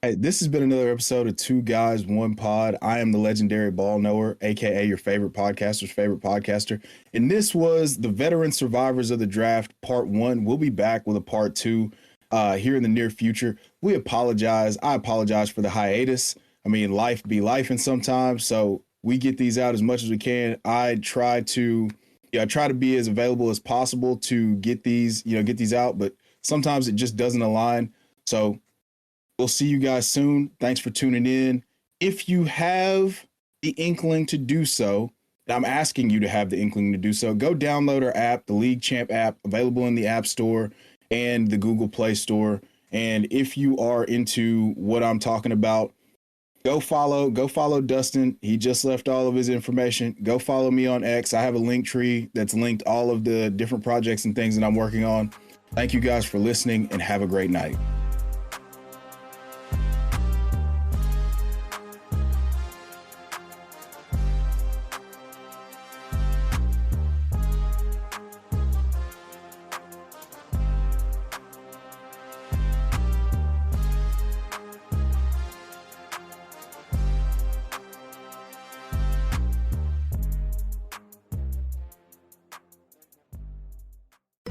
Hey, this has been another episode of Two Guys, One Pod. I am the legendary ball knower, aka your favorite podcaster's favorite podcaster. And this was the Veteran Survivors of the Draft, Part 1. We'll be back with a Part 2 here in the near future. We apologize. I apologize for the hiatus. I mean, life be lifing sometimes, so we get these out as much as we can. I try to I try to be as available as possible to get these out, but sometimes it just doesn't align. So we'll see you guys soon. Thanks for tuning in. If you have the inkling to do so, I'm asking you to have the inkling to do so, go download our app, the League Champ app, available in the App Store and the Google Play Store. And if you are into what I'm talking about, go follow Dustin. He just left all of his information. Go follow me on X. I have a link tree that's linked all of the different projects and things that I'm working on. Thank you guys for listening and have a great night.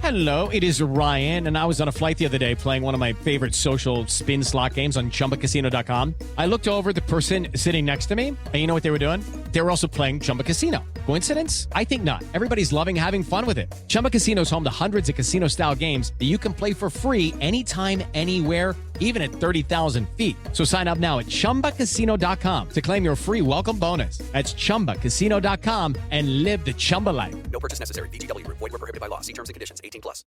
Hello, it is Ryan, and I was on a flight the other day playing one of my favorite social spin slot games on ChumbaCasino.com. I looked over at the person sitting next to me, and you know what they were doing? They were also playing Chumba Casino. Coincidence? I think not. Everybody's loving having fun with it. Chumba Casino is home to hundreds of casino-style games that you can play for free anytime, anywhere, even at 30,000 feet. So sign up now at ChumbaCasino.com to claim your free welcome bonus. That's ChumbaCasino.com and live the Chumba life. No purchase necessary. VGW Group. Void where prohibited by law. See terms and conditions. 18+.